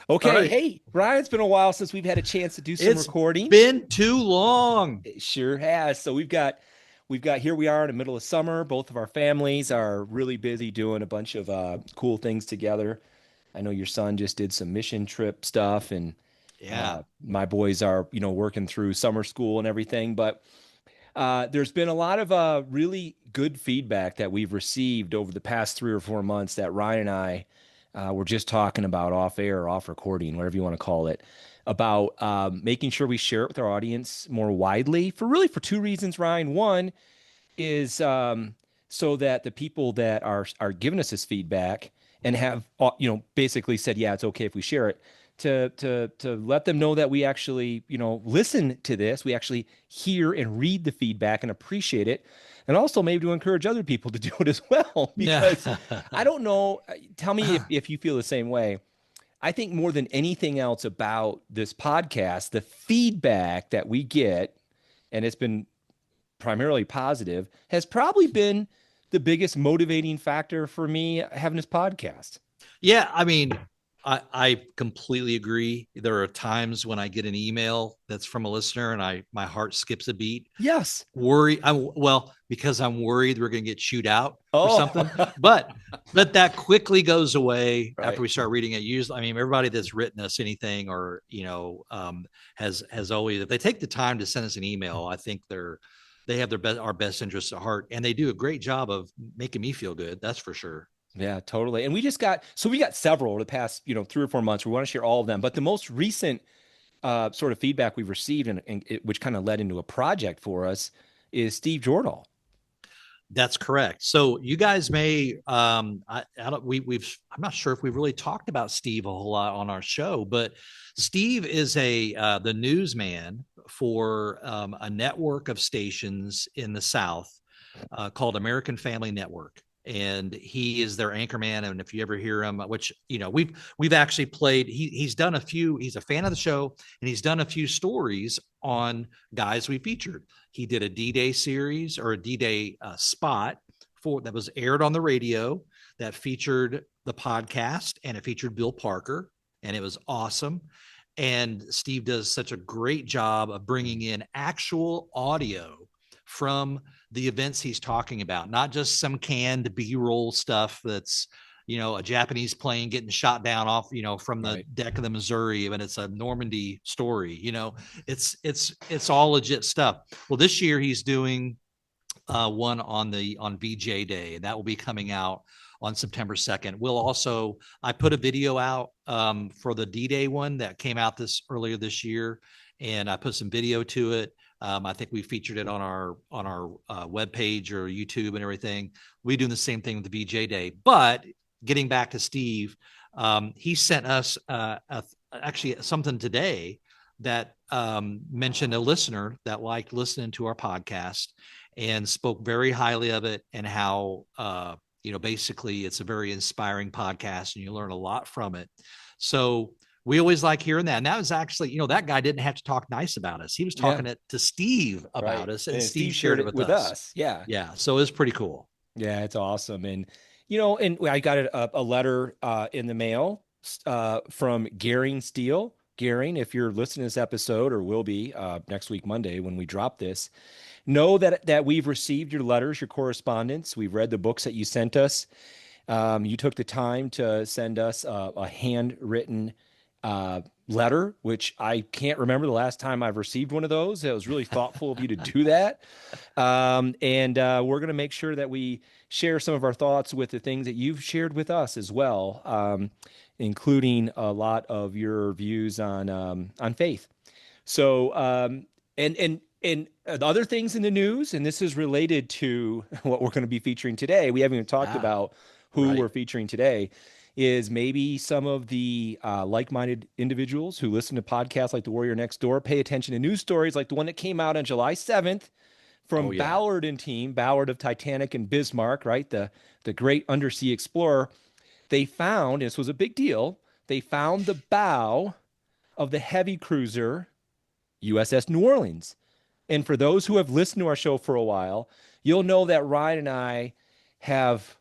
All Okay, right. hey, Ryan, it's been a while since we've had a chance to do some It's recording. been too long. It sure has. So we've got here we are in the middle of summer. Both of our families are really busy doing a bunch of cool things together. I know your son just did some mission trip stuff, and Yeah. my boys are, working through summer school and everything. But there's been a lot of really good feedback that we've received over the past 3 or 4 months that Ryan and I were just talking about off air or off recording, whatever you want to call it, about making sure we share it with our audience more widely for two reasons, Ryan. One is so that the people that are giving us this feedback and have basically said, yeah, it's okay if we share it, to let them know that we actually listen to this, we actually hear and read the feedback and appreciate it, and also maybe to encourage other people to do it as well. Yeah. Because I don't know, tell me if you feel the same way. I think more than anything else about this podcast, the feedback that we get, and it's been primarily positive, has probably been the biggest motivating factor for me having this podcast. Yeah. I completely agree. There are times when I get an email that's from a listener and my heart skips a beat. Yes. Because I'm worried we're going to get chewed out or Oh, something. But that quickly goes away after right. we start reading it. Usually, everybody that's written us anything or has always, if they take the time to send us an email, I think they have our best interests at heart, and they do a great job of making me feel good. That's for sure. Yeah, totally. And we got several over the past, 3 or 4 months. We want to share all of them, but the most recent sort of feedback we've received, which kind of led into a project for us, is Steve Jordahl. That's correct. So you guys may, I don't, I'm not sure if we've really talked about Steve a whole lot on our show, but Steve is the newsman for a network of stations in the South called American Family Network. And he is their anchorman. And if you ever hear him, which we've actually played, he's done a few. He's a fan of the show, and he's done a few stories on guys we featured. He did a D-Day series or a D-Day spot that was aired on the radio that featured the podcast, and it featured Bill Parker, and it was awesome. And Steve does such a great job of bringing in actual audio from the events he's talking about, not just some canned B-roll stuff that's a Japanese plane getting shot down off from the deck of the Missouri, and it's a Normandy story. It's all legit stuff. Well, this year he's doing one on VJ Day, and that will be coming out on September 2nd. I put a video out for the D-Day one that came out earlier this year, and I put some video to it. I think we featured it on our webpage or YouTube and everything. We're doing the same thing with the VJ Day. But getting back to Steve, he sent us actually something today that mentioned a listener that liked listening to our podcast and spoke very highly of it, and how basically it's a very inspiring podcast and you learn a lot from it. So we always like hearing that. And that was actually, that guy didn't have to talk nice about us. He was talking to Steve about us, and Steve shared it with us. Yeah. Yeah. So it was pretty cool. Yeah, it's awesome. And I got a letter in the mail from Garing Steele. Garing, if you're listening to this episode, or will be next week, Monday, when we drop this, know that we've received your letters, your correspondence. We've read the books that you sent us. You took the time to send us a handwritten letter, which I can't remember the last time I've received one of those. It was really thoughtful of you to do that. And we're going to make sure that we share some of our thoughts with the things that you've shared with us as well, including a lot of your views on faith. So, and the other things in the news, and this is related to what we're going to be featuring today. We haven't even talked about who we're featuring today. Is maybe some of the like-minded individuals who listen to podcasts like The Warrior Next Door pay attention to news stories like the one that came out on July 7th from Ballard and team, Ballard of Titanic and Bismarck, right? The great undersea explorer. They found, this was a big deal, they found the bow of the heavy cruiser USS New Orleans. And for those who have listened to our show for a while, you'll know that Ryan and I have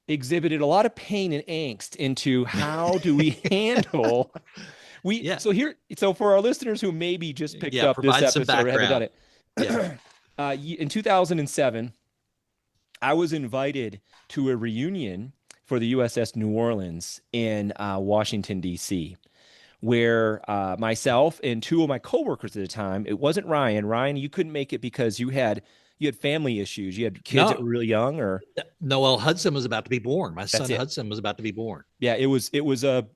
exhibited a lot of pain and angst into how do we handle Yeah. so for our listeners who maybe just picked Yeah. up this Provide some episode or haven't done background. it. Yeah. In 2007, I was invited to a reunion for the USS New Orleans in Washington, D.C., where myself and two of my coworkers at the time, it wasn't Ryan. Ryan, you couldn't make it because you had family issues. You had kids that No, were really young, or Noel Hudson was about to be born. My that's son it. Hudson was about to be born. Yeah, it was an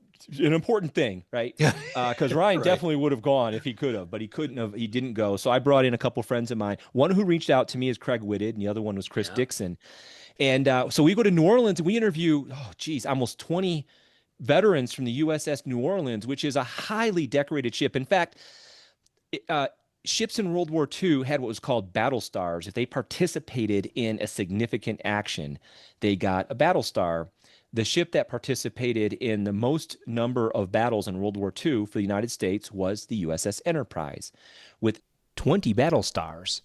important thing, right? Yeah. Because Ryan Right. definitely would have gone if he could have, but he couldn't have. He didn't go. So I brought in a couple friends of mine. One who reached out to me is Craig Whitted, and the other one was Chris Yeah. Dixon. And so we go to New Orleans and we interview, oh, geez, almost 20 veterans from the USS New Orleans, which is a highly decorated ship. In fact, uh, ships in World War II had what was called battle stars. If they participated in a significant action, they got a battle star. The ship that participated in the most number of battles in World War II for the United States was the USS Enterprise, with 20 battle stars.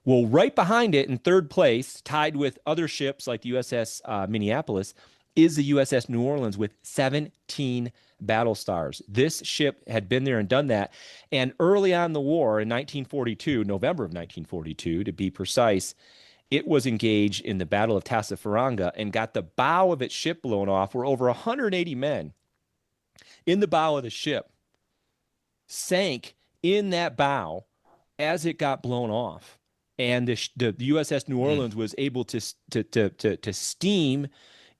Well, right behind it in third place, tied with other ships like the USS Minneapolis, is the USS New Orleans with 17 battle stars. This ship had been there and done that. And early on in the war in 1942, November of 1942, to be precise, it was engaged in the Battle of Tassafaranga and got the bow of its ship blown off, where over 180 men in the bow of the ship sank in that bow as it got blown off. And the USS New Mm. Orleans was able to steam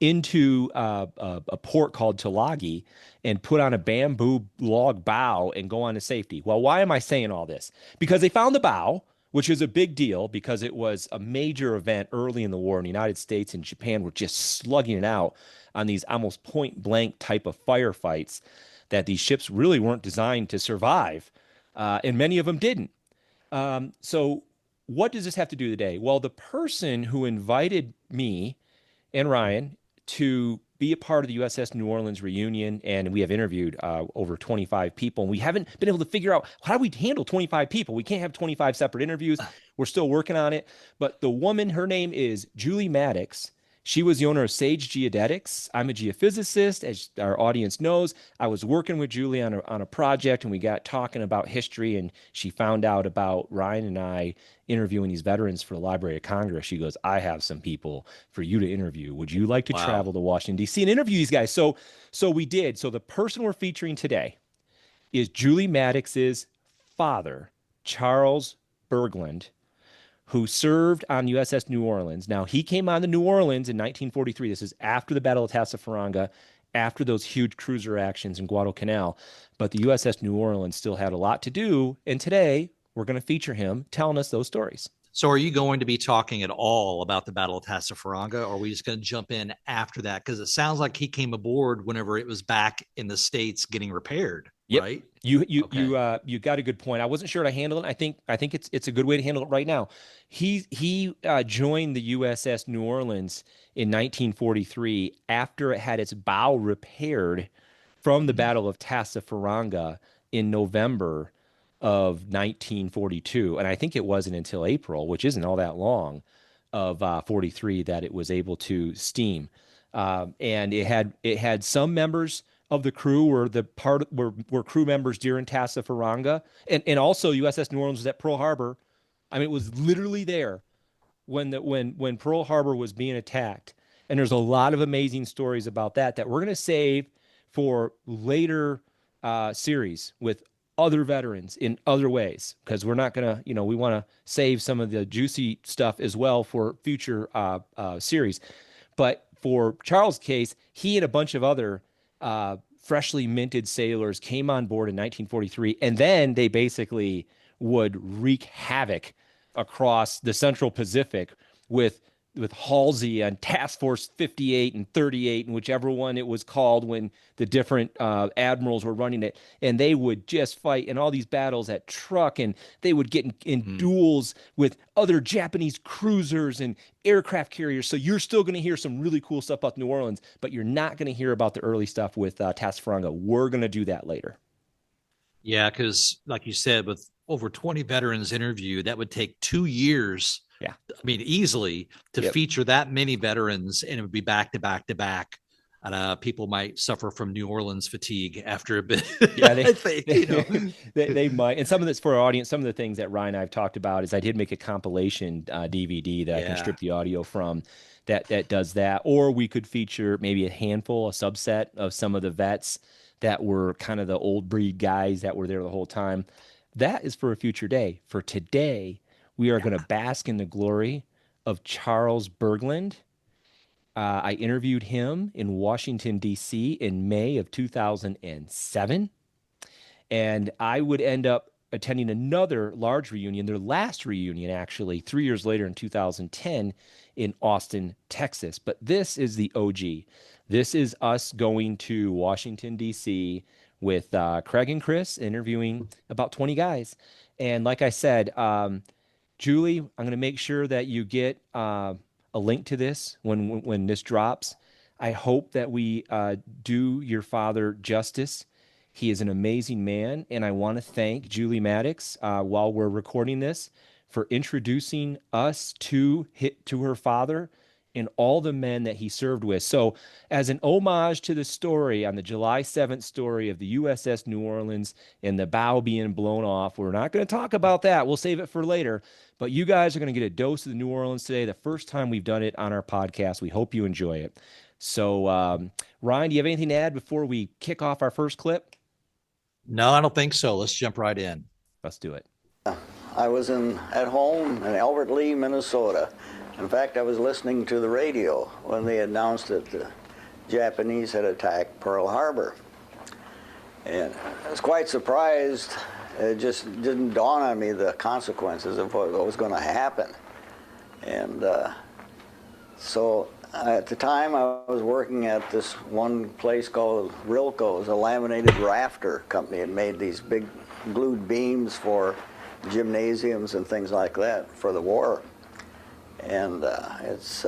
into a port called Tulagi and put on a bamboo log bow and go on to safety. Well, why am I saying all this? Because they found the bow, which is a big deal because it was a major event early in the war, and the United States and Japan were just slugging it out on these almost point blank type of firefights that these ships really weren't designed to survive, and many of them didn't. So, what does this have to do today? Well, the person who invited me and Ryan to be a part of the USS New Orleans reunion, and we have interviewed over 25 people, and we haven't been able to figure out how do we handle 25 people. We can't have 25 separate interviews. We're still working on it. But the woman, her name is Julie Maddox. She was the owner of Sage Geodetics. I'm a geophysicist, as our audience knows. I was working with Julie on a project, and we got talking about history, and she found out about Ryan and I interviewing these veterans for the Library of Congress. She goes, I have some people for you to interview. Would you like to Wow. travel to Washington, D.C. and interview these guys? So we did. So the person we're featuring today is Julie Maddox's father, Charles Berglund, who served on USS New Orleans. Now, he came on the New Orleans in 1943. This is after the Battle of Tassafaranga, after those huge cruiser actions in Guadalcanal. But the USS New Orleans still had a lot to do. And today, we're going to feature him telling us those stories. So, are you going to be talking at all about the Battle of Tassafaranga, or are we just going to jump in after that? Because it sounds like he came aboard whenever it was back in the States getting repaired, Yep. right? You Okay. you got a good point. I wasn't sure how to handle it. I think it's a good way to handle it right now. He joined the USS New Orleans in 1943 after it had its bow repaired from the Mhm. Battle of Tassafaranga in November of 1942, and I think it wasn't until April, which isn't all that long, of 43 that it was able to steam. And it had some members of the crew were crew members during Tassafaranga, and also USS New Orleans was at Pearl Harbor. I mean, it was literally there when Pearl Harbor was being attacked. And there's a lot of amazing stories about that we're going to save for later series with other veterans in other ways because we're not going to, we want to save some of the juicy stuff as well for future series. But for Charles' case, he and a bunch of other freshly minted sailors came on board in 1943, and then they basically would wreak havoc across the Central Pacific with Halsey on Task Force 58 and 38, and whichever one it was called when the different admirals were running it. And they would just fight in all these battles at Truk, and they would get in Mm. duels with other Japanese cruisers and aircraft carriers. So you're still going to hear some really cool stuff about New Orleans, but you're not going to hear about the early stuff with Tasfaranga. We're going to do that later. Yeah, because like you said, with over 20 veterans interviewed, that would take 2 years Yeah. I mean, easily to Yep. feature that many veterans, and it would be back to back to back. People might suffer from New Orleans fatigue after a bit. Yeah, I think, they might. And some of this for our audience, some of the things that Ryan and I've talked about is I did make a compilation DVD that I can Yeah. strip the audio from that does that. Or we could feature maybe a handful, a subset of some of the vets that were kind of the old breed guys that were there the whole time. That is for a future day. For today, we are going to bask in the glory of Charles Berglund. I interviewed him in Washington, D.C. in May of 2007. And I would end up attending another large reunion, their last reunion, actually, 3 years later in 2010 in Austin, Texas. But this is the OG. This is us going to Washington, D.C. with Craig and Chris interviewing about 20 guys. And like I said, Julie, I'm going to make sure that you get a link to this when this drops. I hope that we do your father justice. He is an amazing man, and I want to thank Julie Maddox while we're recording this for introducing us to her father and all the men that he served with. So, as an homage to the story on the July 7th story of the USS New Orleans and the bow being blown off, we're not going to talk about that. We'll save it for later. But you guys are going to get a dose of the New Orleans today, the first time we've done it on our podcast. We hope you enjoy it. So, Ryan, do you have anything to add before we kick off our first clip? No, I don't think so. Let's jump right in. Let's do it. I was at home in Albert Lea, Minnesota. In fact, I was listening to the radio when they announced that the Japanese had attacked Pearl Harbor. And I was quite surprised. It just didn't dawn on me the consequences of what was going to happen. And so at the time, I was working at this one place called Rilco's, a laminated rafter company. It made these big glued beams for gymnasiums and things like that for the war. And it's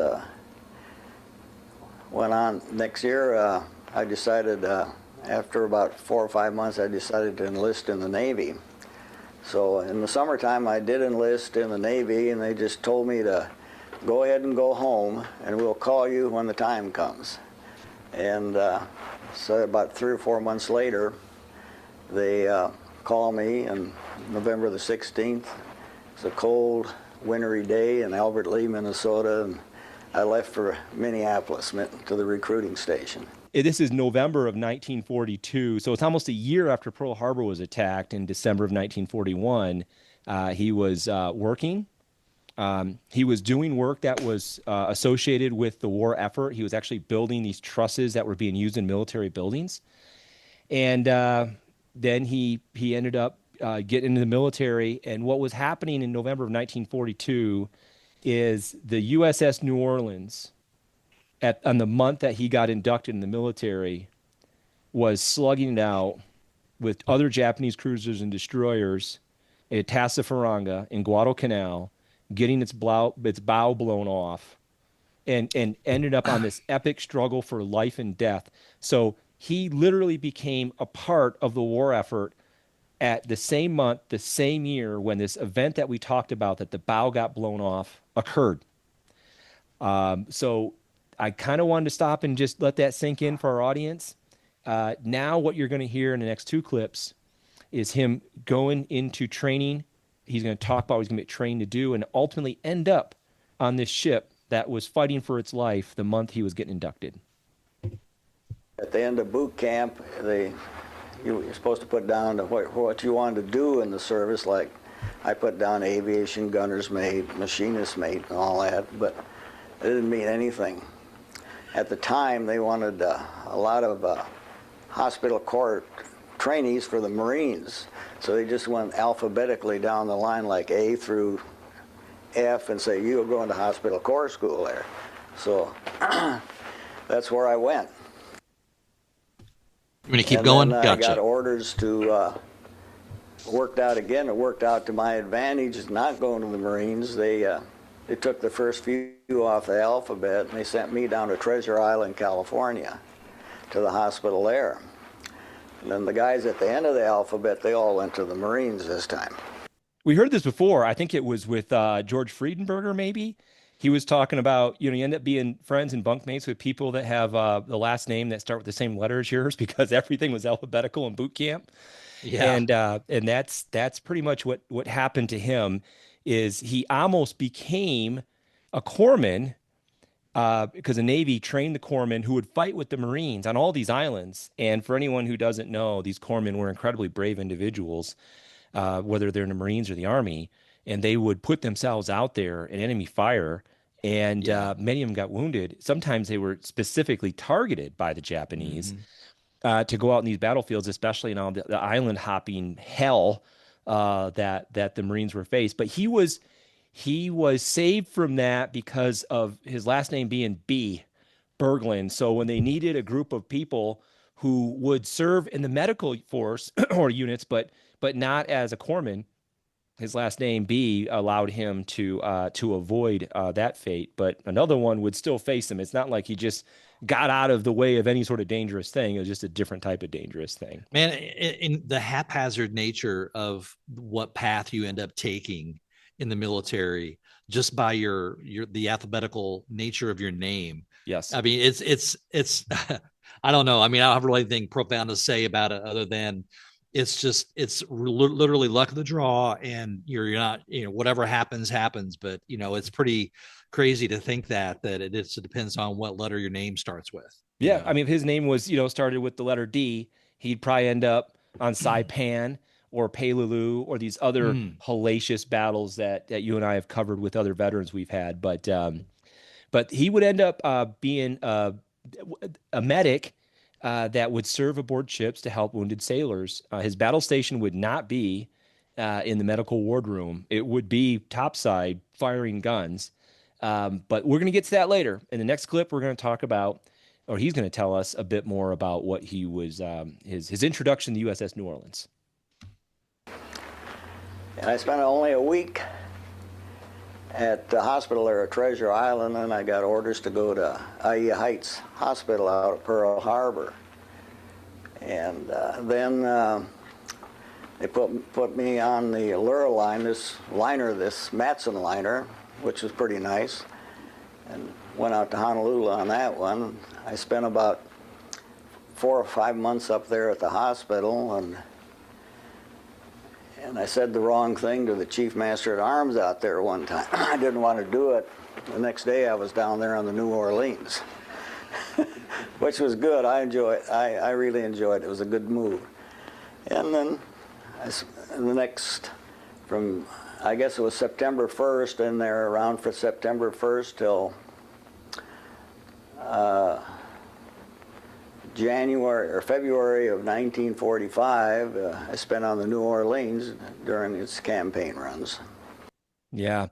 went on. Next year, I decided, after about 4 or 5 months, I decided to enlist in the Navy. So in the summertime, I did enlist in the Navy, and they just told me to go ahead and go home, and we'll call you when the time comes. And so about 3 or 4 months later, they called me on November the 16th. It's a cold, wintry day in Albert Lea, Minnesota, and I left for Minneapolis to the recruiting station. This is November of 1942, so it's almost a year after Pearl Harbor was attacked in December of 1941. He was working. He was doing work that was associated with the war effort. He was actually building these trusses that were being used in military buildings. And then he ended up getting into the military. And what was happening in November of 1942 is the USS New Orleans, on the month that he got inducted in the military, was slugging it out with other Japanese cruisers and destroyers at Tassafaranga in Guadalcanal, getting its bow blown off, and ended up on this epic struggle for life and death. So he literally became a part of the war effort at the same month, the same year, when this event that we talked about, that the bow got blown off, occurred. So I kind of wanted to stop and just let that sink in for our audience. Now what you're going to hear in the next 2 clips is him going into training. He's going to talk about what he's going to get trained to do and ultimately end up on this ship that was fighting for its life the month he was getting inducted. At the end of boot camp, you're supposed to put down what you wanted to do in the service. Like I put down aviation, gunner's mate, machinist mate, and all that, but it didn't mean anything. At the time, they wanted a lot of hospital corps trainees for the Marines. So they just went alphabetically down the line, like A through F, and say, you're going to hospital corps school there. So that's where I went. You want to keep going? Then Gotcha. I got orders to, it worked out to my advantage not going to the Marines. They took the first few off the alphabet, and they sent me down to Treasure Island, California, to the hospital there. And then the guys at the end of the alphabet, they all went to the Marines this time. We heard this before. I think it was with George Friedenberger, maybe. He was talking about, you end up being friends and bunkmates with people that have the last name that start with the same letter as yours because everything was alphabetical in boot camp. Yeah. And that's pretty much what happened to him is he almost became a corpsman because the Navy trained the corpsmen who would fight with the Marines on all these islands. And for anyone who doesn't know, these corpsmen were incredibly brave individuals, whether they're in the Marines or the Army, and they would put themselves out there in enemy fire. And Yeah. many of them got wounded. Sometimes they were specifically targeted by the Japanese Mhm. to go out in these battlefields, especially in all the island hopping hell that the Marines were faced. But he was saved from that because of his last name being Berglund. So when they needed a group of people who would serve in the medical force or units, but not as a corpsman, his last name B allowed him to avoid that fate. But another one would still face him. It's not like he just got out of the way of any sort of dangerous thing. It was just a different type of dangerous thing. Man, in the haphazard nature of what path you end up taking in the military, just by the alphabetical nature of your name. Yes. I mean, it's I don't know. I mean, I don't have really anything profound to say about it other than it's literally luck of the draw, and you're not, whatever happens happens. But it's pretty crazy to think that it depends on what letter your name starts with. Yeah, I mean, if his name was, started with the letter D, he'd probably end up on Saipan or Peleliu or these other Mm. hellacious battles that you and I have covered with other veterans we've had. But he would end up being a medic that would serve aboard ships to help wounded sailors. His battle station would not be in the medical wardroom. It would be topside firing guns. But we're going to get to that later. In the next clip, we're going to talk about, or he's going to tell us a bit more about what he was, his introduction to the USS New Orleans. And I spent only a week at the hospital there at Treasure Island, and I got orders to go to IE Heights Hospital out at Pearl Harbor. And then they put me on the Allura line, this Matson liner, which was pretty nice, and went out to Honolulu on that one. I spent about 4 or 5 months up there at the hospital, and I said the wrong thing to the Chief Master at Arms out there one time. I didn't want to do it. The next day I was down there on the New Orleans, which was good. I really enjoyed it. It was a good move. And then I guess it was September 1st, and they're around for September 1st till January or February of 1945, I spent on the New Orleans during its campaign runs. Yeah.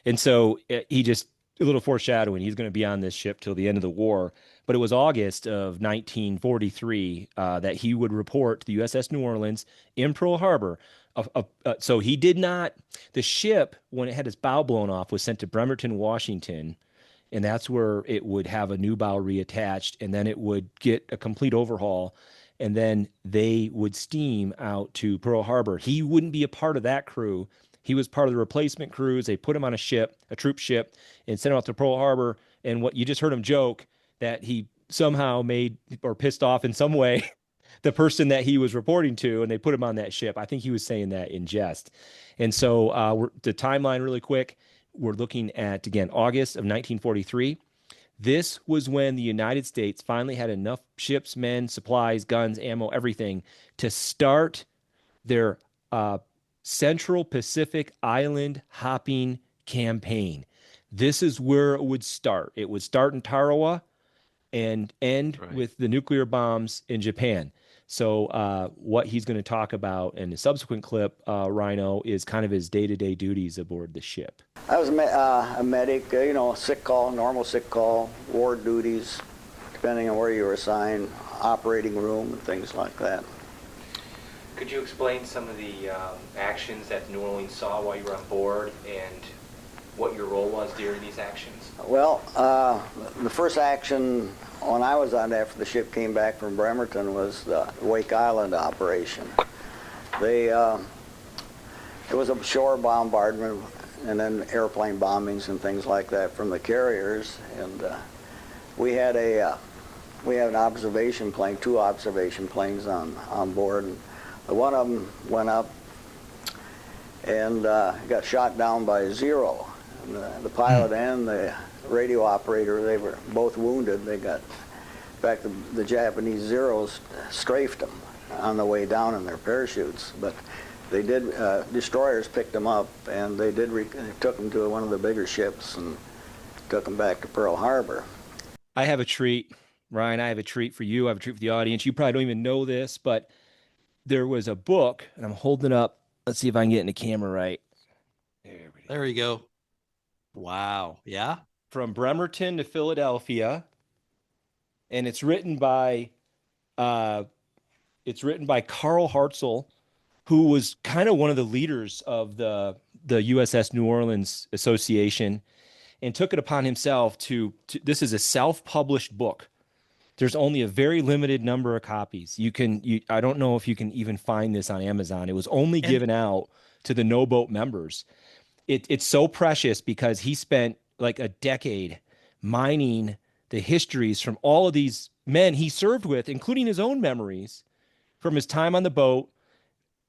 And so he just, a little foreshadowing, he's going to be on this ship till the end of the war. But it was August of 1943 that he would report to the USS New Orleans in Pearl Harbor. So he did not, the ship, when it had its bow blown off, was sent to Bremerton, Washington. And that's where it would have a new bow reattached, and then it would get a complete overhaul, and then they would steam out to Pearl Harbor. He wouldn't be a part of that crew. He was part of the replacement crews. They put him on a ship, a troop ship, and sent him out to Pearl Harbor. And what you just heard him joke that he somehow made or pissed off in some way the person that he was reporting to, and they put him on that ship. I think he was saying that in jest. And so the timeline really quick. We're looking at, again, August of 1943. This was when the United States finally had enough ships, men, supplies, guns, ammo, everything to start their Central Pacific island hopping campaign. This is where it would start. It would start in Tarawa and end with the nuclear bombs in Japan. So what he's going to talk about in the subsequent clip, Rhino, is kind of his day-to-day duties aboard the ship. I was a medic, sick call, normal sick call, ward duties, depending on where you were assigned, operating room and things like that. Could you explain some of the actions that New Orleans saw while you were on board and what your role was during these actions? Well, the first action when I was on after the ship came back from Bremerton was the Wake Island operation. They it was a shore bombardment and then airplane bombings and things like that from the carriers. And we had an observation plane, 2 observation planes on board. And one of them went up and got shot down by Zero. And the pilot and the radio operator, they were both wounded. They got, in fact, the Japanese Zeros strafed them on the way down in their parachutes. But they did, destroyers picked them up, and they took them to one of the bigger ships and took them back to Pearl Harbor. I have a treat, Ryan. I have a treat for you. I have a treat for the audience. You probably don't even know this, but there was a book, and I'm holding up. Let's see if I can get in the camera right. There you go. Wow. Yeah. From Bremerton to Philadelphia, and it's written by Carl Hartzell, who was kind of one of the leaders of the USS New Orleans Association, and took it upon himself to this is a self-published book. There's only a very limited number of copies. I don't know if you can even find this on Amazon. It was only given out to the No Boat members. It's so precious because he spent like a decade mining the histories from all of these men he served with, including his own memories from his time on the boat,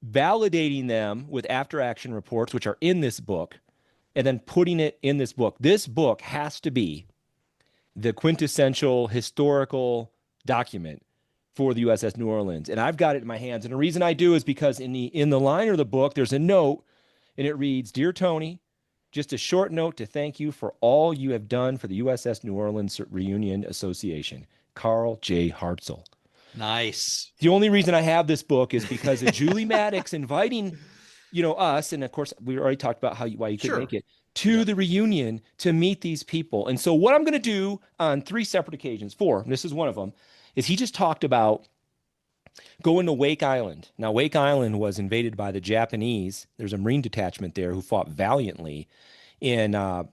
validating them with after-action reports, which are in this book, and then putting it in this book. This book has to be the quintessential historical document for the USS New Orleans. And I've got it in my hands. And the reason I do is because in the liner of the book, there's a note, and it reads, "Dear Tony, just a short note to thank you for all you have done for the USS New Orleans Reunion Association. Carl J. Hartzell." Nice. The only reason I have this book is because of Julie Maddox inviting, us, and of course we already talked about why you couldn't make it, to the reunion to meet these people. And so what I'm going to do on 3 separate occasions, 4, and this is one of them, is he just talked about going to Wake Island. Now, Wake Island was invaded by the Japanese. There's a Marine detachment there who fought valiantly in early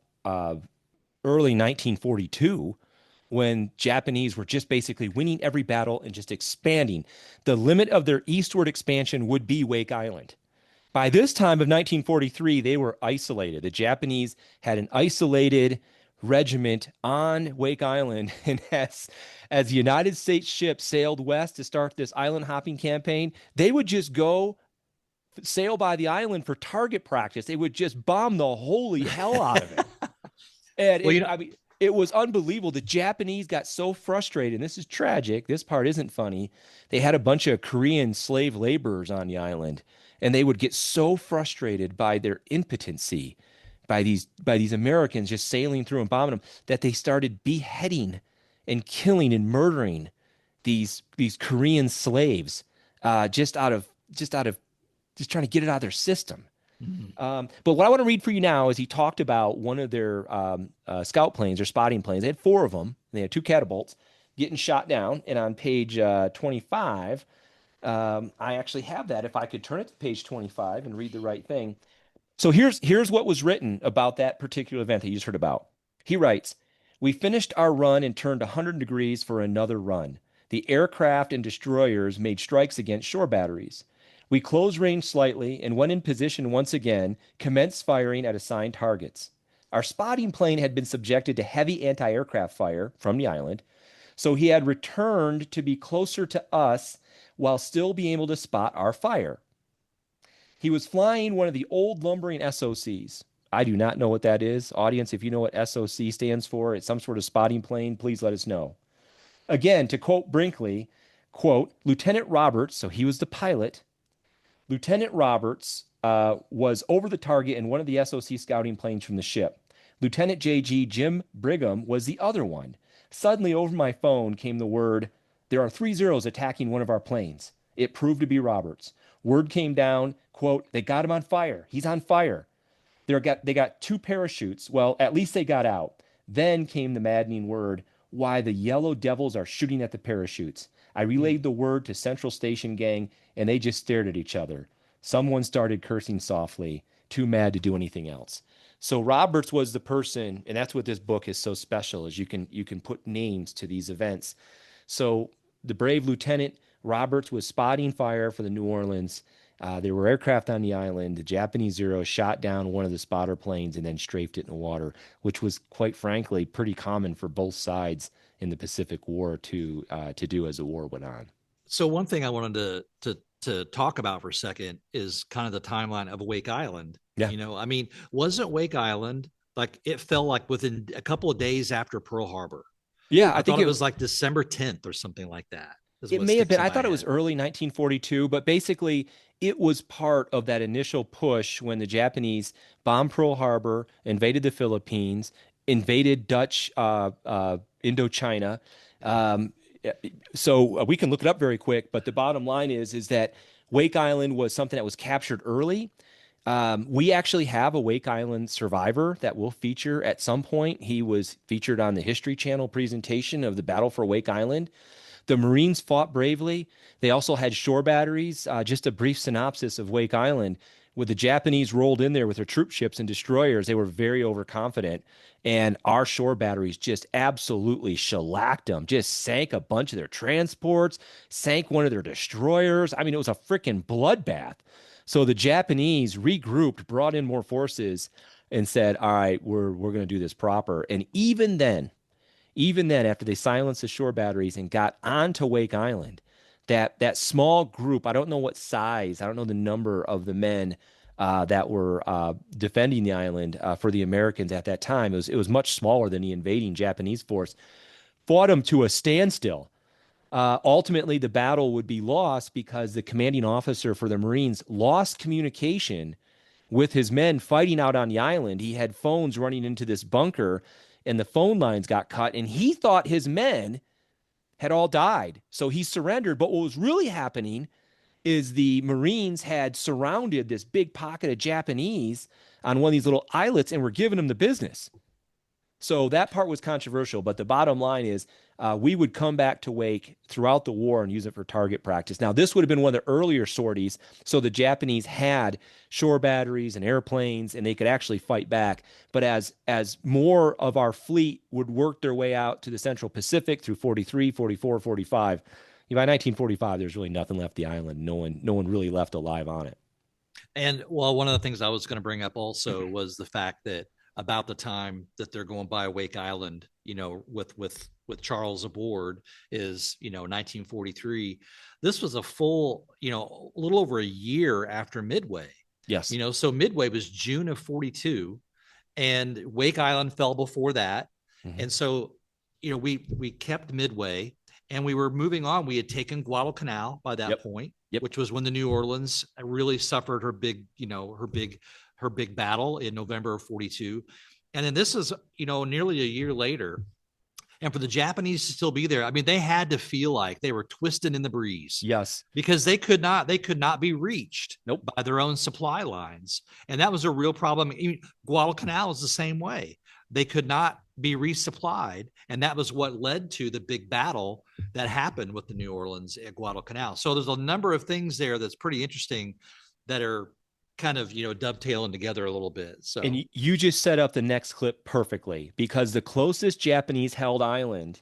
1942, when Japanese were just basically winning every battle and just expanding. The limit of their eastward expansion would be Wake Island. By this time of 1943, they were isolated. The Japanese had an isolated regiment on Wake Island, and as the United States ships sailed west to start this island hopping campaign, they would just go sail by the island for target practice. They would just bomb the holy hell out of it. And it was unbelievable. The Japanese got so frustrated, and this is tragic. This part isn't funny. They had a bunch of Korean slave laborers on the island, and they would get so frustrated by their impotency, by these Americans just sailing through and bombing them, that they started beheading and killing and murdering these Korean slaves, just trying to get it out of their system. Mm-hmm. But what I want to read for you now is he talked about one of their scout planes or spotting planes. They had 4 of them. They had 2 catapults getting shot down. And on page 25, I actually have that. If I could turn it to page 25 and read the right thing. So here's what was written about that particular event that you just heard about. He writes, "We finished our run and turned 100 degrees for another run. The aircraft and destroyers made strikes against shore batteries. We closed range slightly and when in position once again, commenced firing at assigned targets. Our spotting plane had been subjected to heavy anti-aircraft fire from the island, so he had returned to be closer to us while still being able to spot our fire. He was flying one of the old lumbering SOCs. I do not know what that is. Audience, if you know what SOC stands for, it's some sort of spotting plane, please let us know. Again, to quote Brinkley, quote, Lieutenant Roberts, so he was the pilot, Lieutenant Roberts was over the target in one of the SOC scouting planes from the ship. Lieutenant JG Jim Brigham was the other one. Suddenly over my phone came the word, there are 3 Zeros attacking one of our planes. It proved to be Roberts. Word came down, quote, they got him on fire. He's on fire. They got 2 parachutes. Well, at least they got out. Then came the maddening word, why the yellow devils are shooting at the parachutes. I relayed the word to Central Station gang, and they just stared at each other. Someone started cursing softly, too mad to do anything else. So Roberts was the person, and that's what this book is so special, is you can put names to these events. So the brave Lieutenant Roberts was spotting fire for the New Orleans, There were aircraft on the island. The Japanese Zero shot down one of the spotter planes and then strafed it in the water, which was quite frankly pretty common for both sides in the Pacific War to do as the war went on. So one thing I wanted to talk about for a second is kind of the timeline of Wake Island. Yeah. I mean, wasn't Wake Island like it fell like within a couple of days after Pearl Harbor? Yeah, I think it was like December 10th or something like that. It may have been. I thought it was early 1942, but basically it was part of that initial push when the Japanese bombed Pearl Harbor, invaded the Philippines, invaded Dutch Indochina. Um, so we can look it up very quick, but the bottom line is that Wake Island was something that was captured early. We actually have a Wake Island survivor that we'll feature at some point. He was featured on the History Channel presentation of the Battle for Wake Island. The Marines fought bravely. They also had shore batteries. Just a brief synopsis of Wake Island. With the Japanese rolled in there with their troop ships and destroyers, they were very overconfident. And our shore batteries just absolutely shellacked them, just sank a bunch of their transports, sank one of their destroyers. I mean, it was a freaking bloodbath. So the Japanese regrouped, brought in more forces, and said, all right, we're going to do this proper. And even then, after they silenced the shore batteries and got onto Wake Island, that small group, I don't know what size, I don't know the number of the men that were defending the island for the Americans at that time. It was much smaller than the invading Japanese force. Fought them to a standstill. Ultimately, the battle would be lost because the commanding officer for the Marines lost communication with his men fighting out on the island. He had phones running into this bunker, and the phone lines got cut, and he thought his men had all died. So he surrendered. But what was really happening is the Marines had surrounded this big pocket of Japanese on one of these little islets and were giving them the business. So that part was controversial, but the bottom line is we would come back to Wake throughout the war and use it for target practice. Now, this would have been one of the earlier sorties, so the Japanese had shore batteries and airplanes, and they could actually fight back. But as more of our fleet would work their way out to the Central Pacific through 43, 44, 45, by 1945, there's really nothing left the island. No one really left alive on it. And well, one of the things I was going to bring up also was the fact that about the time that they're going by Wake Island, with Charles aboard is, 1943. This was a full, a little over a year after Midway. Yes. So Midway was June of 42 and Wake Island fell before that. Mm-hmm. And so, we kept Midway and we were moving on. We had taken Guadalcanal by that point, which was when the New Orleans really suffered her big, her big battle in November of 42. And then this is, nearly a year later. And for the Japanese to still be there, I mean, they had to feel like they were twisting in the breeze. Yes. Because they could not be reached by their own supply lines. And that was a real problem. Guadalcanal is the same way. They could not be resupplied. And that was what led to the big battle that happened with the New Orleans at Guadalcanal. So there's a number of things there that's pretty interesting that are kind of, dovetailing together a little bit. So, and you just set up the next clip perfectly, because the closest Japanese held island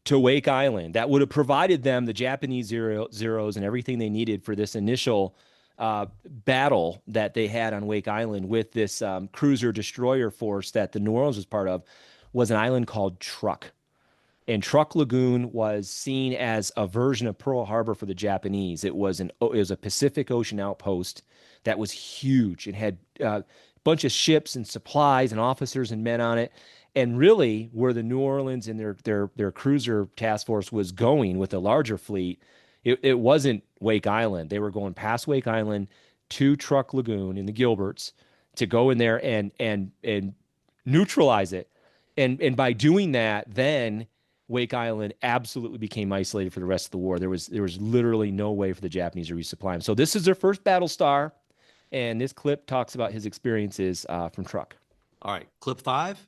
to Wake Island that would have provided them the Japanese zeros and everything they needed for this initial battle that they had on Wake Island with this cruiser destroyer force that the New Orleans was part of, was an island called Truk. And Truk Lagoon was seen as a version of Pearl Harbor for the Japanese. It was a Pacific Ocean outpost that was huge. It had a bunch of ships and supplies and officers and men on it. And really, where the New Orleans and their cruiser task force was going with a larger fleet, it wasn't Wake Island. They were going past Wake Island to Truk Lagoon in the Gilberts to go in there and neutralize it. And by doing that, then Wake Island absolutely became isolated for the rest of the war. There was literally no way for the Japanese to resupply them. So this is their first battle star, and this clip talks about his experiences from Truk. All right, clip 5.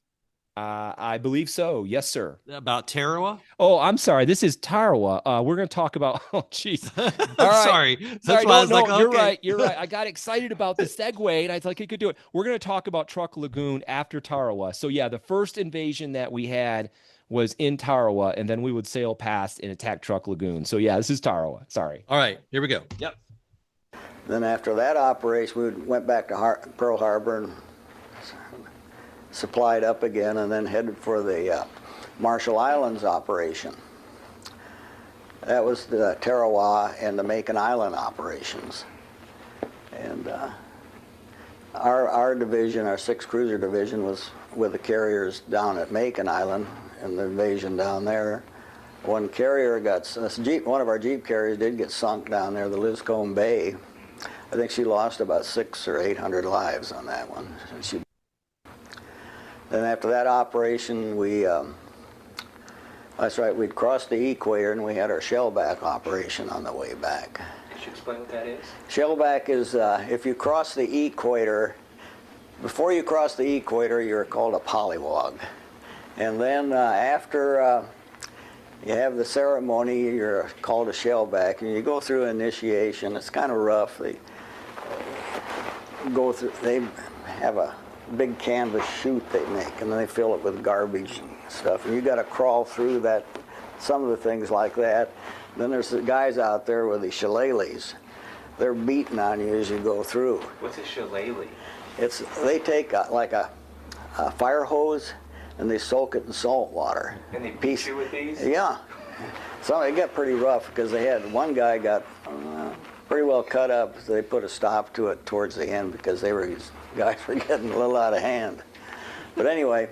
I believe so. Yes, sir. About Tarawa? Oh, I'm sorry. This is Tarawa. We're going to talk about. Oh, jeez. All right. Sorry. That's why I was like, okay. You're right. I got excited about the segue, and I thought I could do it. We're going to talk about Truk Lagoon after Tarawa. So yeah, the first invasion that we had was in Tarawa, and then we would sail past and attack Truk Lagoon. So yeah, this is Tarawa. Sorry. All right, here we go. Yep. Then after that operation, we went back to Pearl Harbor and supplied up again, and then headed for the Marshall Islands operation. That was the Tarawa and the Macon Island operations. And our division, our 6th Cruiser Division, was with the carriers down at Macon Island and the invasion down there. One carrier got, one of our Jeep carriers did get sunk down there, the Liscombe Bay. I think she lost about 600 or 800 lives on that one. Then after that operation, that's right, we'd crossed the equator and we had our shellback operation on the way back. Could you explain what that is? Shellback is if you cross the equator, before you cross the equator, you're called a polywog. And then after you have the ceremony, you're called a shellback, and you go through initiation. It's kind of rough. They have a big canvas chute they make, and then they fill it with garbage and stuff. And you got to crawl through that, some of the things like that. Then there's the guys out there with the shillelaghs. They're beating on you as you go through. What's a shillelagh? They take like a fire hose and they soak it in salt water. And they beat you with these? Yeah. So it got pretty rough because they had one guy got pretty well cut up. So they put a stop to it towards the end because these guys were getting a little out of hand. But anyway.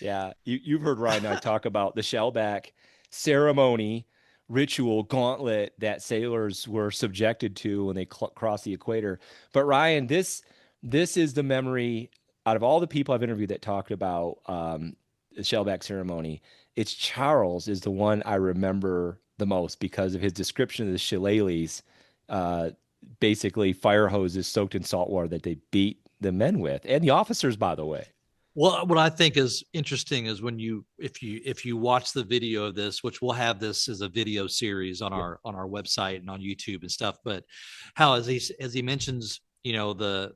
Yeah, you've heard Ryan and I talk about the shellback ceremony, ritual, gauntlet that sailors were subjected to when they crossed the equator. But Ryan, this is the memory out of all the people I've interviewed that talked about the shellback ceremony. It's Charles is the one I remember the most because of his description of the shillelaghs, basically fire hoses soaked in salt water that they beat the men with, and the officers, by the way. Well, what I think is interesting is when if you watch the video of this, which we'll have this as a video series on our website and on YouTube and stuff, but how as he mentions, the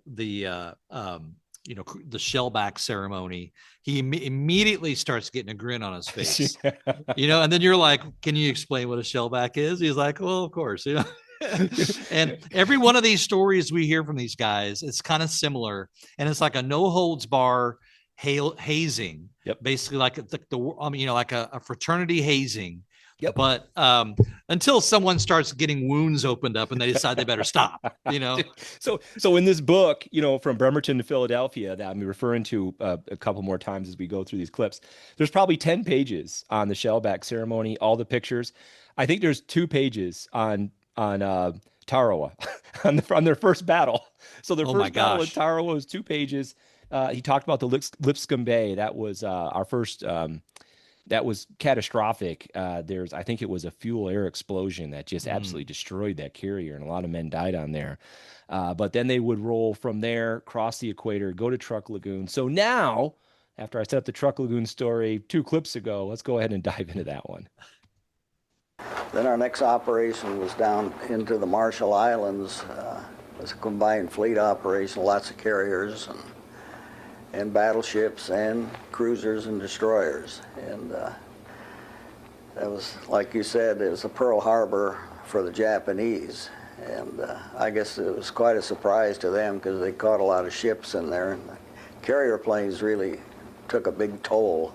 shellback ceremony, he immediately starts getting a grin on his face, and then you're like, can you explain what a shellback is? He's like, well, of course, And every one of these stories we hear from these guys, it's kind of similar, and it's like a no holds bar hazing, basically like like a fraternity hazing. But until someone starts getting wounds opened up and they decide they better stop, So in this book, from Bremerton to Philadelphia, that I'm referring to a couple more times as we go through these clips, there's probably 10 pages on the shellback ceremony, all the pictures. I think there's 2 pages on Tarawa on their first battle. So their first battle at Tarawa was 2 pages. He talked about the Lipscomb Bay. That was our first. That was catastrophic. I think it was a fuel air explosion that just absolutely destroyed that carrier, and a lot of men died on there. But then they would roll from there, cross the equator, go to Truck Lagoon. So now, after I set up the Truck Lagoon story 2 clips ago, let's go ahead and dive into that one. Then our next operation was down into the Marshall Islands. It was a combined fleet operation, lots of carriers and battleships and cruisers and destroyers. And that was, like you said, it was a Pearl Harbor for the Japanese. And I guess it was quite a surprise to them because they caught a lot of ships in there. And the carrier planes really took a big toll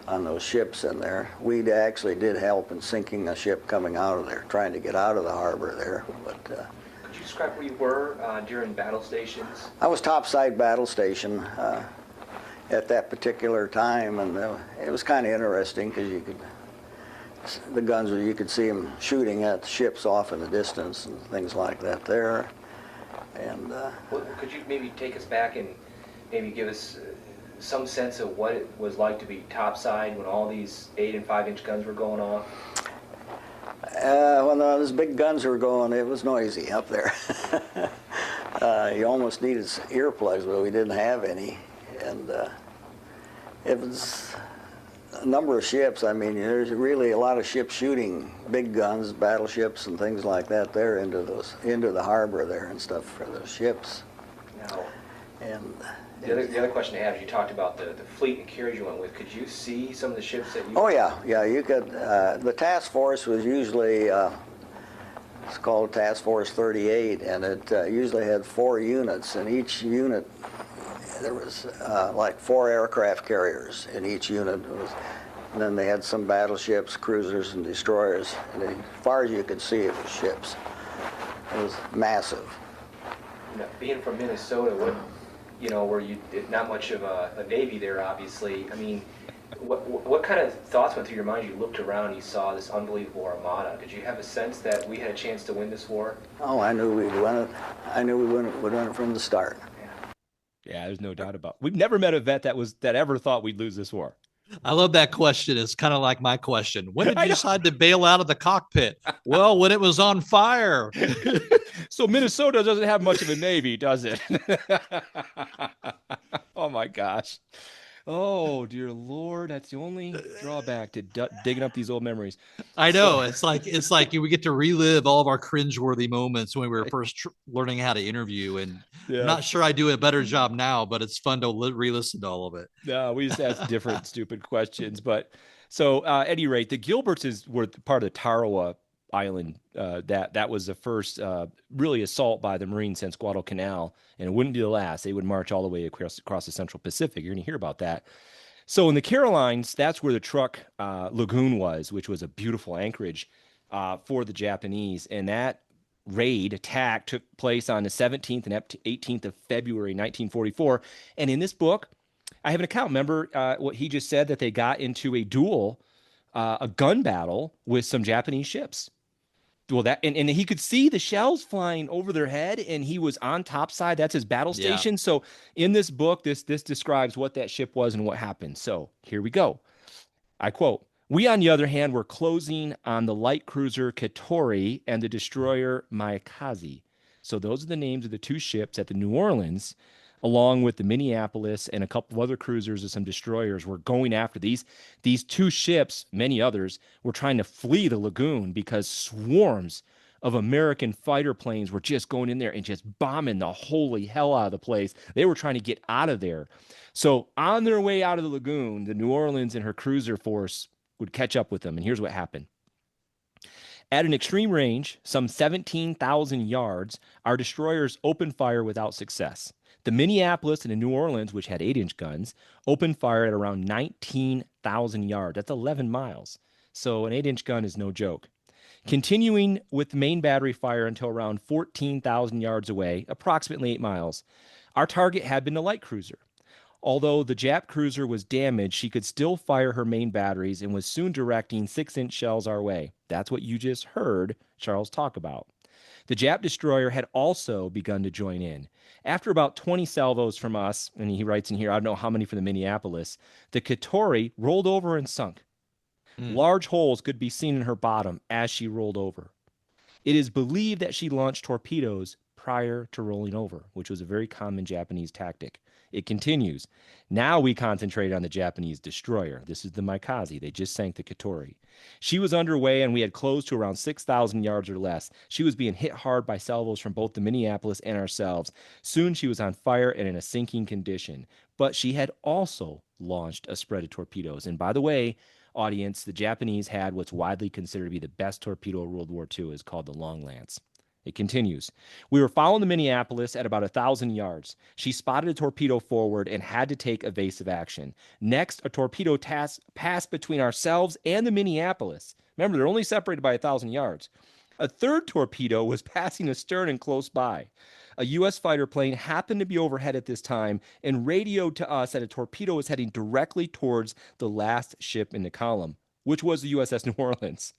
on those ships in there. We actually did help in sinking a ship coming out of there, trying to get out of the harbor there. But could you describe where you were during battle stations? I was topside battle station at that particular time, and it was kind of interesting because you could see them shooting at the ships off in the distance and things like that there. And could you maybe take us back and maybe give us some sense of what it was like to be topside when all these 8 and 5-inch guns were going off? When those big guns were going, it was noisy up there. You almost needed earplugs, but we didn't have any. And it was a number of ships. I mean, there's really a lot of ships shooting big guns, battleships and things like that there into the harbor there and stuff for those ships. Now, and the other question I have is you talked about the fleet and carriers you went with. Could you see some of the ships that you... Oh, yeah, you could. The task force was usually It's called Task Force 38, and it usually had 4 units. In each unit, there was like 4 aircraft carriers in each unit. And then they had some battleships, cruisers, and destroyers. And as far as you could see, it was ships. It was massive. Now, being from Minnesota, where you did not much of a Navy there, obviously. I mean, what kind of thoughts went through your mind? You looked around, and you saw this unbelievable armada. Did you have a sense that we had a chance to win this war? Oh, I knew we'd win it. I knew we'd win it from the start. Yeah, there's no doubt about it. We've never met a vet that ever thought we'd lose this war. I love that question. It's kind of like my question. When did I you know. decide to bail out of the cockpit? Well, when it was on fire. So Minnesota doesn't have much of a Navy, does it? Oh my gosh. Oh dear Lord, that's the only drawback to digging up these old memories. I know. It's like we get to relive all of our cringeworthy moments when we were first learning how to interview. And Yeah. I'm not sure I do a better job now, but it's fun to re-listen to all of it. No, we just asked different stupid questions. But so at any rate, the Gilberts were part of the Tarawa Island. That was the first really assault by the Marines since Guadalcanal, and it wouldn't be the last. They would march all the way across the Central Pacific. You're going to hear about that. So in the Carolines, that's where the Truk Lagoon was, which was a beautiful anchorage for the Japanese. And that attack took place on the 17th and 18th of February, 1944. And in this book, I have an account. Remember what he just said, that they got into a duel, a gun battle with some Japanese ships. Well, and he could see the shells flying over their head, and he was on topside. That's his battle station. Yeah. So in this book, this describes what that ship was and what happened. So here we go. I quote, "We, on the other hand, were closing on the light cruiser Katori and the destroyer Mayakaze." So those are the names of the 2 ships at the New Orleans, along with the Minneapolis and a couple of other cruisers and some destroyers. Were going after these 2 ships. Many others were trying to flee the lagoon because swarms of American fighter planes were just going in there and just bombing the holy hell out of the place. They were trying to get out of there. So on their way out of the lagoon, the New Orleans and her cruiser force would catch up with them. And here's what happened. At an extreme range, some 17,000 yards, our destroyers opened fire without success. The Minneapolis and the New Orleans, which had 8-inch guns, opened fire at around 19,000 yards. That's 11 miles. So an 8-inch gun is no joke. Continuing with the main battery fire until around 14,000 yards away, approximately 8 miles, our target had been the light cruiser. Although the Jap cruiser was damaged, she could still fire her main batteries and was soon directing 6-inch shells our way. That's what you just heard Charles talk about. The Jap destroyer had also begun to join in. After about 20 salvos from us, and he writes in here, I don't know how many from the Minneapolis, the Katori rolled over and sunk. Large holes could be seen in her bottom as she rolled over. It is believed that she launched torpedoes prior to rolling over, which was a very common Japanese tactic. It continues. Now we concentrate on the Japanese destroyer. This is the Mayakaze. They just sank the Katori. She was underway, and we had closed to around 6,000 yards or less. She was being hit hard by salvos from both the Minneapolis and ourselves. Soon she was on fire and in a sinking condition. But she had also launched a spread of torpedoes. And by the way, audience, the Japanese had what's widely considered to be the best torpedo of World War II. Is called the Long Lance. It continues. We were following the Minneapolis at about 1,000 yards. She spotted a torpedo forward and had to take evasive action. Next, a torpedo passed between ourselves and the Minneapolis. Remember, they're only separated by 1,000 yards. A third torpedo was passing astern and close by. A U.S. fighter plane happened to be overhead at this time and radioed to us that a torpedo was heading directly towards the last ship in the column, which was the USS New Orleans.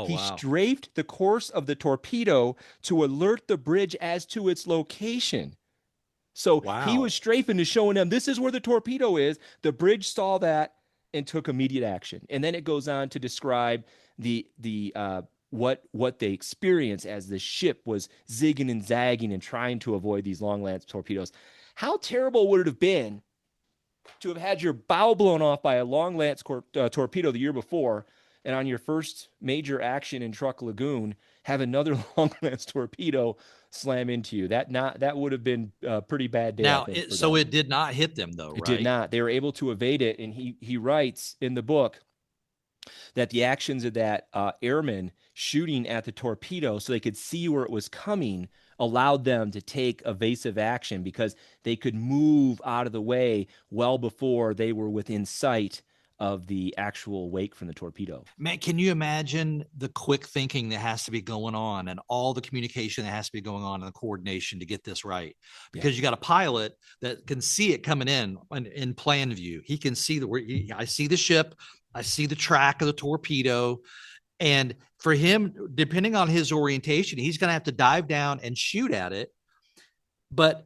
He strafed the course of the torpedo to alert the bridge as to its location. So he was strafing to showing them, this is where the torpedo is. The bridge saw that and took immediate action. And then it goes on to describe what they experienced as the ship was zigging and zagging and trying to avoid these Long Lance torpedoes. How terrible would it have been to have had your bow blown off by a Long Lance torpedo the year before, and on your first major action in Truk Lagoon, have another Long Lance torpedo slam into you? That would have been a pretty bad day. Now, it did not hit them, though, right? It did not. They were able to evade it, and he writes in the book, that the actions of that airman shooting at the torpedo so they could see where it was coming allowed them to take evasive action because they could move out of the way well before they were within sight of the actual wake from the torpedo. Man, can you imagine the quick thinking that has to be going on and all the communication that has to be going on and the coordination to get this right? Because you got a pilot that can see it coming in plan view. He can see I see the ship, I see the track of the torpedo. And for him, depending on his orientation, he's going to have to dive down and shoot at it. But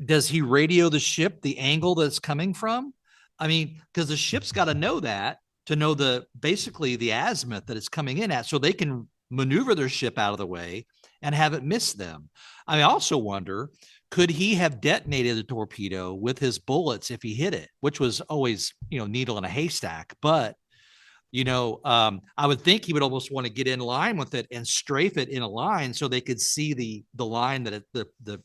does he radio the ship the angle that's coming from? I mean, because the ship's got to know that to know basically the azimuth that it's coming in at so they can maneuver their ship out of the way and have it miss them. I also wonder, could he have detonated the torpedo with his bullets if he hit it, which was always, needle in a haystack. But, I would think he would almost want to get in line with it and strafe it in a line so they could see the line that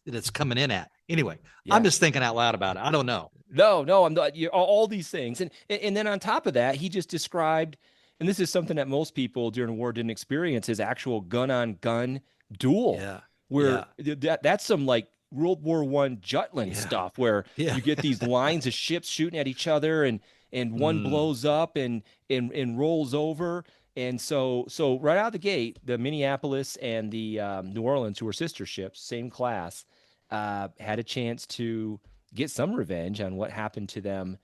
it's coming in at. Anyway, yeah. I'm just thinking out loud about it. I don't know. No, I'm not. All these things, and then on top of that, he just described, and this is something that most people during the war didn't experience: his actual gun-on-gun duel. Yeah, where that's some like World War I Jutland stuff, where you get these lines of ships shooting at each other, and one blows up and rolls over. And so right out of the gate, the Minneapolis and the New Orleans, who were sister ships, same class, had a chance to get some revenge on what happened to them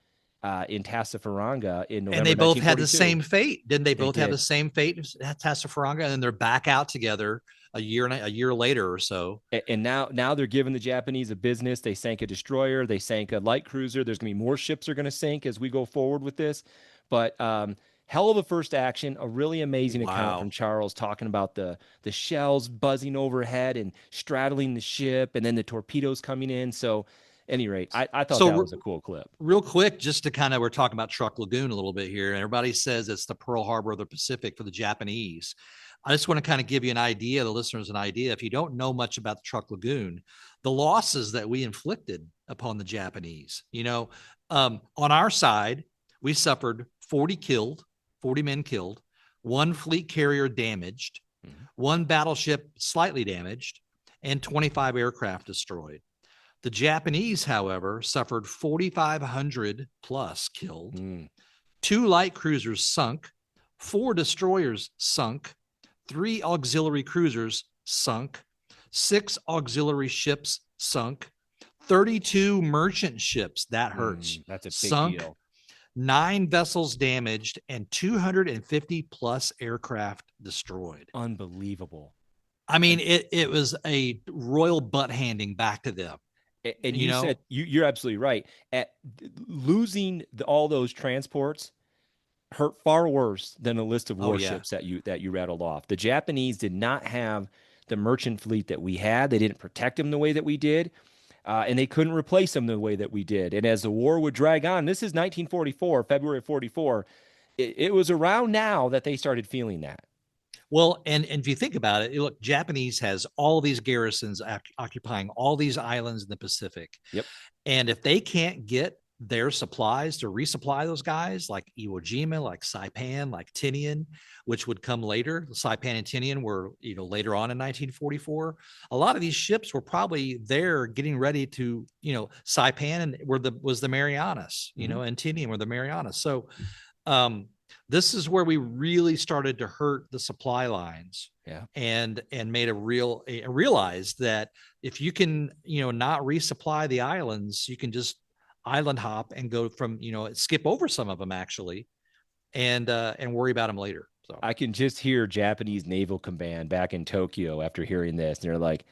in Tassafaranga in November. And they both had the same fate. Didn't they both have the same fate at Tassafaranga? And then they're back out together a year later or so. And now they're giving the Japanese a business. They sank a destroyer. They sank a light cruiser. There's going to be more ships are going to sink as we go forward with this. But hell of a first action, a really amazing account from Charles talking about the shells buzzing overhead and straddling the ship and then the torpedoes coming in. So any rate, I thought that was a cool clip. Real quick, just to we're talking about Truk Lagoon a little bit here. Everybody says it's the Pearl Harbor of the Pacific for the Japanese. I just want to kind of give you an idea, the listeners an idea. If you don't know much about the Truk Lagoon, the losses that we inflicted upon the Japanese, on our side, we suffered 40 men killed, one fleet carrier damaged, one battleship slightly damaged, and 25 aircraft destroyed. The Japanese, however, suffered 4,500 plus killed, 2 light cruisers sunk, 4 destroyers sunk, 3 auxiliary cruisers sunk, 6 auxiliary ships sunk, 32 merchant ships, that hurts, that's a big sunk, deal. 9 vessels damaged, and 250 plus aircraft destroyed. Unbelievable. I mean, it was a royal butt handing back to them. And you said you're absolutely right. At losing all those transports hurt far worse than a list of warships that you rattled off. The Japanese did not have the merchant fleet that we had. They didn't protect them the way that we did, and they couldn't replace them the way that we did. And as the war would drag on, this is 1944, February of 44. It was around now that they started feeling that. Well, and if you think about it, look, Japanese has all these garrisons occupying all these islands in the Pacific. Yep. And if they can't get their supplies to resupply those guys like Iwo Jima, like Saipan, like Tinian, which would come later. Saipan and Tinian were, later on in 1944. A lot of these ships were probably there getting ready to, Saipan was the Marianas, and Tinian were the Marianas. So, this is where we really started to hurt the supply lines, and made realized that if you can, not resupply the islands, you can just island hop and go from, skip over some of them actually, and worry about them later. So I can just hear Japanese naval command back in Tokyo after hearing this, and they're like,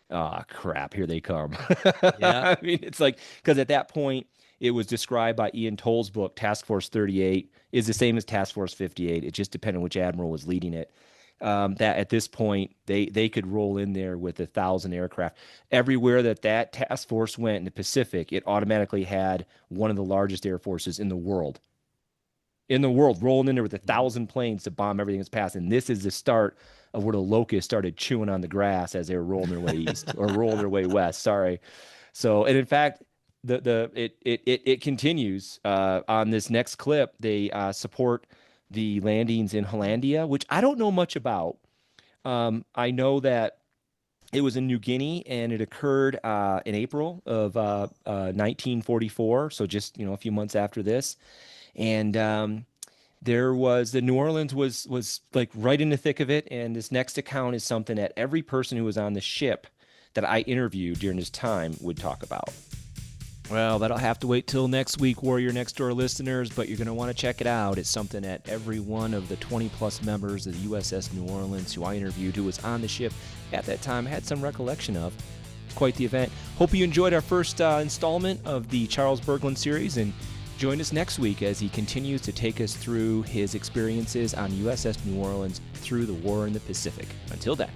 "Oh crap, here they come." Yeah, I mean, it's like, because at that point, it was described by Ian Toll's book, Task Force 38 is the same as Task Force 58. It just depended which admiral was leading it. That at this point, they could roll in there with 1,000 aircraft. Everywhere that task force went in the Pacific, it automatically had one of the largest air forces in the world. Rolling in there with 1,000 planes to bomb everything that's passed. And this is the start of where the locusts started chewing on the grass as they were rolling their way east or rolling their way west. Sorry. So, and in fact, it continues on this next clip. They support the landings in Hollandia, which I don't know much about. I know that it was in New Guinea, and it occurred in April of 1944, so just a few months after this. And there was the New Orleans was like right in the thick of it. And this next account is something that every person who was on the ship that I interviewed during this time would talk about. Well, that'll have to wait till next week, Warrior Next Door listeners, but you're going to want to check it out. It's something that every one of the 20-plus members of the USS New Orleans who I interviewed, who was on the ship at that time, had some recollection of. It's quite the event. Hope you enjoyed our first installment of the Charles Berglund series, and join us next week as he continues to take us through his experiences on USS New Orleans through the war in the Pacific. Until then.